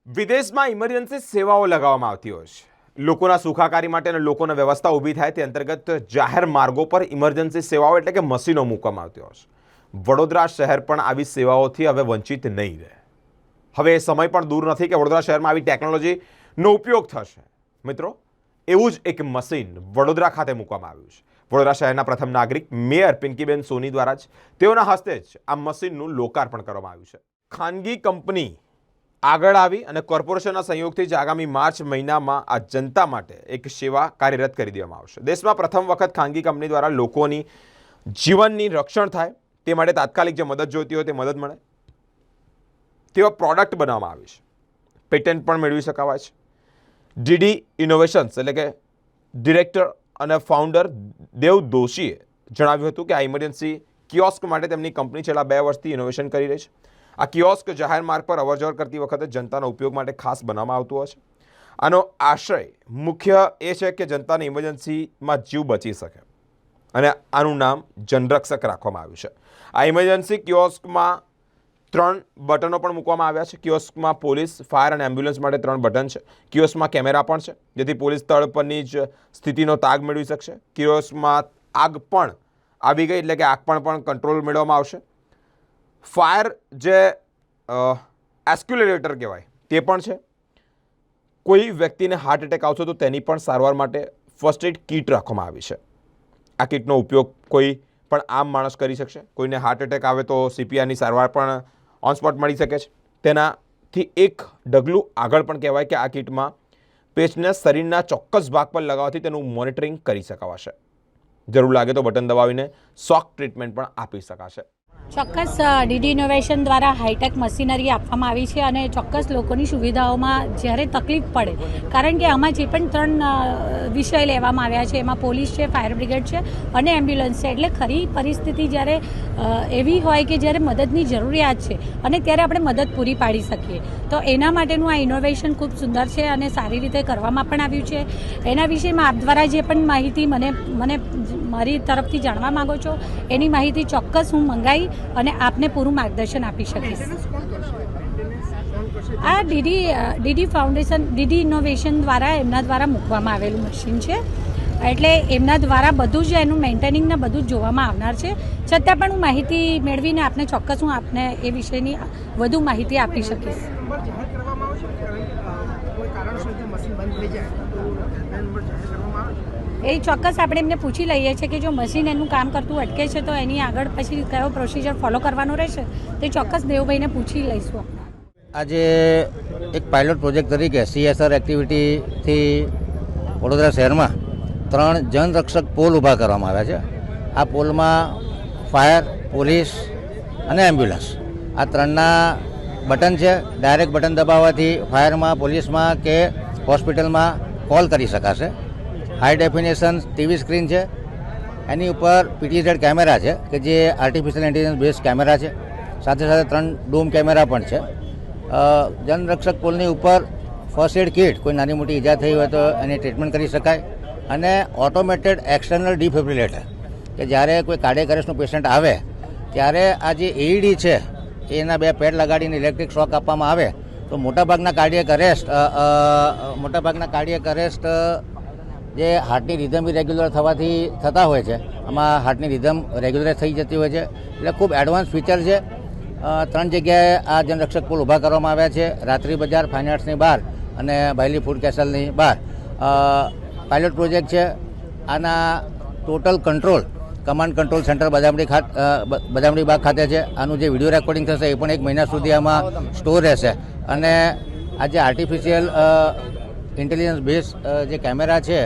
વિદેશમાં ઇમરજન્સી સેવાઓ લગાવવામાં આવતી હોય છે. લોકોના સુખાકારી માટે અને લોકોને વ્યવસ્થા ઊભી થાય તે અંતર્ગત જાહેર માર્ગો પર ઇમરજન્સી સેવાઓ એટલે કે મશીનો મૂકવામાં આવતી હોય છે. વડોદરા શહેર પણ આવી સેવાઓથી હવે વંચિત નહીં રહે. હવે એ સમય પણ દૂર નથી કે વડોદરા શહેરમાં આવી ટેકનોલોજીનો ઉપયોગ થશે. મિત્રો, એવું જ એક મશીન વડોદરા ખાતે મૂકવામાં આવ્યું છે. વડોદરા શહેરના પ્રથમ નાગરિક મેયર પિંકીબેન સોની દ્વારા જ તેઓના હસ્તે જ આ મશીનનું લોકાર્પણ કરવામાં આવ્યું છે. ખાનગી કંપની આગળ આવી અને કોર્પોરેશનના સહયોગથી જ આગામી માર્ચ મહિનામાં આ જનતા માટે એક સેવા કાર્યરત કરી દેવામાં આવશે. દેશમાં પ્રથમ વખત ખાનગી કંપની દ્વારા લોકોની જીવનની રક્ષણ થાય તે માટે તાત્કાલિક જે મદદ જોઈતી હોય તે મદદ મળે તેવા પ્રોડક્ટ બનાવવામાં આવી છે. પેટન્ટ પણ મેળવી શકાવાય છે. ડીડી ઇનોવેશન્સ એટલે કે ડિરેક્ટર અને ફાઉન્ડર દેવ દોશીએ જણાવ્યું હતું કે આ ઇમરજન્સી કિયોસ્ક માટે તેમની કંપની છેલ્લા 2 વર્ષથી ઇનોવેશન કરી રહી છે. આ કિયોસ્ક જાહેર માર્ગ પર અવરજવર કરતી વખતે જનતાના ઉપયોગ માટે ખાસ બનાવવામાં આવતું હોય છે. આનો આશય મુખ્ય એ છે કે જનતાને ઇમરજન્સીમાં જીવ બચી શકે અને આનું નામ જનરક્ષક રાખવામાં આવ્યું છે. આ ઇમરજન્સી કિયોસ્કમાં 3 બટનો પણ મૂકવામાં આવ્યા છે. કિયોસ્કમાં પોલીસ, ફાયર અને એમ્બ્યુલન્સ માટે 3 બટન છે. કિયોસ્કમાં કેમેરા પણ છે જેથી પોલીસ સ્થળ પરની જ સ્થિતિનો તાગ મેળવી શકશે. કિયોસ્કમાં આગ પણ આવી ગઈ એટલે કે આગ પણ કંટ્રોલ મેળવવામાં આવશે. ફાયર જે એસ્ક્યુલેટર કહેવાય તે પણ છે. કોઈ વ્યક્તિને હાર્ટ એટેક આવશે તો તેની પણ સારવાર માટે ફર્સ્ટ એડ કીટ રાખવામાં આવી છે. આ કીટનો ઉપયોગ કોઈ પણ આમ માણસ કરી શકશે. કોઈને હાર્ટ એટેક આવે તો CPRની સારવાર પણ ઓન સ્પોટ મળી શકે છે. તેનાથી એક ડગલું આગળ પણ કહેવાય કે આ કીટમાં પેસ્ટને શરીરના ચોક્કસ ભાગ પર લગાવવાથી તેનું મોનિટરિંગ કરી શકાશે. જરૂર લાગે તો બટન દબાવીને શોક ટ્રીટમેન્ટ પણ આપી શકાશે. ચોક્કસ ડીડી ઇનોવેશન દ્વારા હાઈટેક મશીનરી આપવામાં આવી છે અને ચોક્કસ લોકોની સુવિધાઓમાં જ્યારે તકલીફ પડે, કારણ કે આમાં જે પણ 3 વિષય લેવામાં આવ્યા છે એમાં પોલીસ છે, ફાયર બ્રિગેડ છે અને એમ્બ્યુલન્સ છે. એટલે ખરી પરિસ્થિતિ જ્યારે એવી હોય કે જ્યારે મદદની જરૂરિયાત છે અને ત્યારે આપણે મદદ પૂરી પાડી શકીએ, તો એના માટેનું આ ઇનોવેશન ખૂબ સુંદર છે અને સારી રીતે કરવામાં પણ આવ્યું છે. એના વિષયમાં આપ દ્વારા જે પણ માહિતી મને મારી તરફથી જાણવા માગો છો એની માહિતી ચોક્કસ હું મંગાવી અને આપને પૂરું માર્ગદર્શન આપી શકીશ. આ ડીડી ફાઉન્ડેશન, ડીડી ઇનોવેશન દ્વારા એમના દ્વારા મૂકવામાં આવેલું મશીન છે. એટલે એમના દ્વારા બધું જ એનું મેન્ટેનિંગ ને બધું જ જોવામાં આવનાર છે. છતાં પણ હું માહિતી મેળવીને આપને ચોક્કસ હું આપને એ વિષયની વધુ માહિતી આપી શકીશ. એ ચોક્કસ આપણે એમને પૂછી લઈએ છીએ કે જો મશીન એનું કામ કરતું અટકે છે તો એની આગળ પછી કયો પ્રોસિજર ફોલો કરવાનો રહેશે તે ચોક્કસ દેવભાઈને પૂછી લઈશું. આજે એક પાયલોટ પ્રોજેક્ટ તરીકે CSR એક્ટિવિટીથી વડોદરા શહેરમાં 3 જનરક્ષક પોલ ઊભા કરવામાં આવ્યા છે. આ પોલમાં ફાયર, પોલીસ અને એમ્બ્યુલન્સ આ 3ના બટન છે. ડાયરેક્ટ બટન દબાવવાથી ફાયરમાં, પોલીસમાં કે હોસ્પિટલમાં કોલ કરી શકાશે. હાઈ ડેફિનેશન TV સ્ક્રીન છે. એની ઉપર PTZ કેમેરા છે કે જે આર્ટિફિશિયલ ઇન્ટેલિજન્સ બેઝ કેમેરા છે. સાથે સાથે 3 ડોમ કેમેરા પણ છે. જનરક્ષક પોલની ઉપર ફર્સ્ટ એડ કીટ, કોઈ નાની મોટી ઈજા થઈ હોય તો એની ટ્રીટમેન્ટ કરી શકાય. અને ઓટોમેટેડ એક્સટર્નલ ડિફિબ્રિલેટર કે જ્યારે કોઈ કાર્ડિયક અરેસ્ટનું પેશન્ટ આવે ત્યારે આ જે AED છે એના 2 પેડ લગાડીને ઇલેક્ટ્રિક શોક આપવામાં આવે તો મોટાભાગના કાર્ડિયક અરેસ્ટ જે હાર્ટની રિધમ ઇરેગ્યુલર થવાથી થતા હોય છે, આમાં હાર્ટની રિધમ રેગ્યુલર થઈ જતી હોય છે. એટલે ખૂબ એડવાન્સ ફીચર છે. 3 જગ્યાએ આ જનરક્ષક પોલ ઊભા કરવામાં આવ્યા છે. રાત્રિ બજાર, ફાઇન આર્ટ્સની બહાર અને બાયલી ફૂડ કેસલની બહાર. પાયલોટ પ્રોજેક્ટ છે. આના total control command control centre Badamdi Baug ખાતે છે. આનું જે વિડીયો રેકોર્ડિંગ થશે એ પણ 1 મહિના સુધી આમાં સ્ટોર રહેશે. અને આ જે આર્ટિફિશિયલ ઇન્ટેલિજન્સ બેઝ જે કેમેરા છે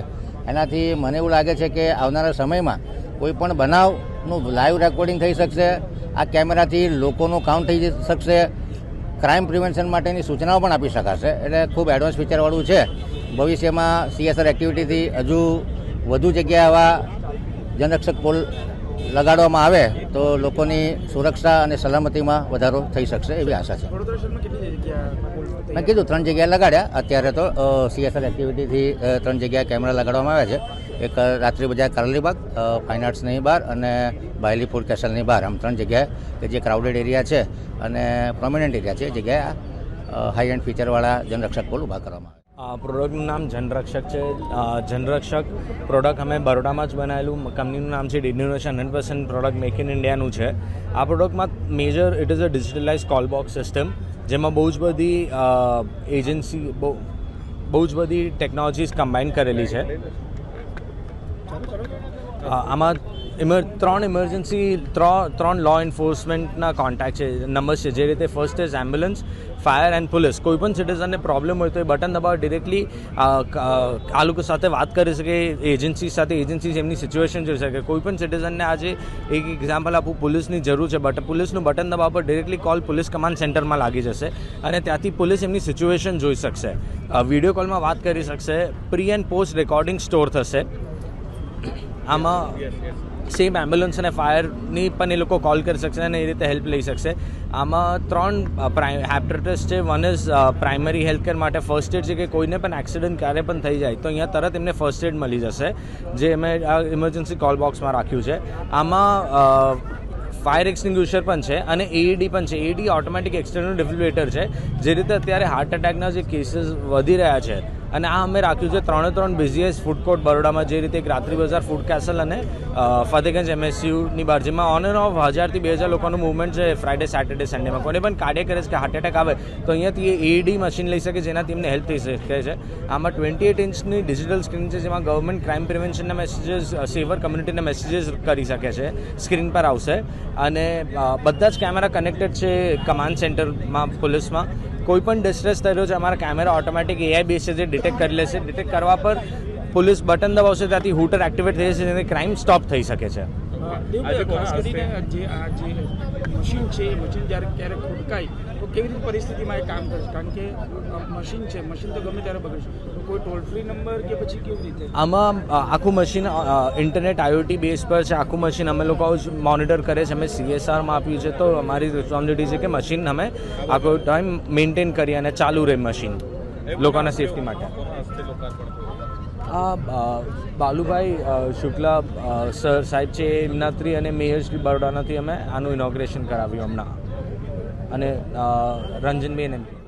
એનાથી મને એવું લાગે છે કે આવનારા સમયમાં કોઈ પણ બનાવનું લાઈવ રેકોર્ડિંગ થઈ શકશે. આ કેમેરાથી લોકોનું કાઉન્ટ થઈ શકશે. ક્રાઇમ પ્રિવેન્શન માટેની સૂચનાઓ પણ આપી શકાશે. એટલે ખૂબ એડવાન્સ ફીચરવાળું છે. ભવિષ્યમાં CSR એક્ટિવિટીથી હજુ વધુ જગ્યાએ આવા જનરક્ષક પોલ લગાડવામાં આવે તો લોકોની સુરક્ષા અને સલામતીમાં વધારો થઈ શકશે એવી આશા છે. મેં કીધું 3 જગ્યાએ લગાડ્યા. અત્યારે તો CSR એક્ટિવિટીથી 3 જગ્યાએ કેમેરા લગાડવામાં આવ્યા છે. એક રાત્રિ બજાર કારલીબાગ, ફાઇન આર્ટ્સની બહાર અને બાયલી ફૂડ કેસલની બહાર. આમ 3 જગ્યાએ કે જે ક્રાઉડેડ એરિયા છે અને પ્રોમિનન્ટ એરિયા છે એ જગ્યાએ હાઈ એન્ડ ફીચરવાળા જનરક્ષક પોલ ઊભા કરવામાં આવે. પ્રોડક્ટનું નામ જનરક્ષક છે. જનરક્ષક પ્રોડક્ટ અમે બરોડામાં જ બનાવેલું. કંપનીનું નામ છે D D innovation. 100% product make in ઇન્ડિયાનું છે. આ પ્રોડક્ટમાં major it is a digitalize call box system, જેમાં બહુ જ બધી એજન્સી બહુ જ બધી ટેકનોલોજીસ કમ્બાઈન કરેલી છે. આમાં ત્રણ લો એન્ફોર્સમેન્ટના કોન્ટેક્ટ છે, નંબર્સ છે. જે રીતે first is ambulance, fire and police. કોઈ પણ સિટીઝનને પ્રોબ્લેમ હોય તો એ બટન દબાવ ડિરેક્ટલી આ લોકો સાથે વાત કરી શકે, એજન્સી સાથે, એજન્સી એમની સિચ્યુએશન જોઈ શકે. કોઈ પણ સિટીઝનને આજે એક એક્ઝામ્પલ આપું, પોલીસની જરૂર છે, પોલીસનું બટન દબાવ પર ડિરેક્ટલી કોલ પોલીસ કમાન્ડ સેન્ટરમાં લાગી જશે અને ત્યાંથી પોલીસ એમની સિચ્યુએશન જોઈ શકશે, વિડીયો કોલમાં વાત કરી શકશે, pre and post recording store થશે. આમાં સેમ એમ્બ્યુલન્સ અને ફાયરની પણ એ લોકો કોલ કરી શકશે અને એ રીતે હેલ્પ લઈ શકશે. આમાં 3 એપરેટસ છે. One is primary health care માટે ફર્સ્ટ એડ છે, કે કોઈને પણ એક્સિડન્ટ ક્યારે પણ થઈ જાય તો અહીંયા તરત એમને ફર્સ્ટ એડ મળી જશે, જે અમે આ ઇમરજન્સી કોલ બોક્સમાં રાખ્યું છે. આમાં ફાયર એક્સટિંગ્યુશર પણ છે અને એઈડી પણ છે. એઈડી ઓટોમેટિક એક્સટર્નલ ડિફિબ્રિલેટર છે. જે રીતે અત્યારે હાર્ટ એટેકના જે કેસીસ વધી રહ્યા છે અને આ અમે રાખ્યું છે 3 બિઝીએસ્ટ ફૂડ કોર્ટ બરોડામાં, જે રીતે એક રાત્રિ બજાર, ફૂડ કેસલ અને ફતેગંજ MSUની બહાર, જેમાં ઓન એન્ડ ઓફ 1000 થી 2000 લોકોનું મૂવમેન્ટ છે ફ્રાઇડે, સેટરડે, સન્ડેમાં. કોઈને પણ કાર્ડિયક અરેસ્ટ કે હાર્ટ એટેક આવે તો અહીંયાથી એઈડી મશીન લઈ શકે, જેનાથી એમને હેલ્પ થઈ શકે છે. આમાં 28 ઇંચની ડિજિટલ સ્ક્રીન છે, જેમાં ગવર્મેન્ટ ક્રાઇમ પ્રિવેન્શનના મેસેજીસ, સેવર કમ્યુનિટીના મેસેજીસ કરી શકે છે, સ્ક્રીન પર આવશે. અને બધા જ કેમેરા કનેક્ટેડ છે કમાન્ડ સેન્ટરમાં, પોલીસમાં. કોઈ પણ ડિસ્ટ્રેસ થઈ રહ્યો છે, અમારા કેમેરા ઓટોમેટિક AI બેઝ છે, જે ડિટેક્ટ કરી લેશે. ડિટેક્ટ કરવા પર પોલીસ બટન દબાવશે, ત્યાંથી હૂટર એક્ટિવેટ થઈ જશે, જેથી ક્રાઇમ સ્ટોપ થઈ શકે છે. ખાસ કરીને જે મશીન છે, એ મશીન જ્યારે ક્યારેક ખોટકાય તો કેવી રીતે પરિસ્થિતિમાં એ કામ કરશે? કારણ કે મશીન છે, મશીન તો ગમે ત્યારે બગડશે. તો કોઈ ટોલ ફ્રી નંબર કે પછી કેવી રીતે? આમાં આખું મશીન ઇન્ટરનેટ IoT બેઝ પર છે. આખું મશીન અમે લોકો મોનિટર કરે છે. અમે CSRમાં આપ્યું છે, તો અમારી રિસ્પોન્સિબિલિટી છે કે મશીન અમે આખો ટાઈમ મેન્ટેન કરીએ અને ચાલુ રહે મશીન લોકોના સેફટી માટે. બાલુભાઈ શુક્લા સર સાહેબ છે, એમના થ્રી, અને મેયર શ્રી બરોડાનાથી અમે આનું ઇનોગ્રેશન કરાવ્યું હમણાં, અને રંજનબેન MP.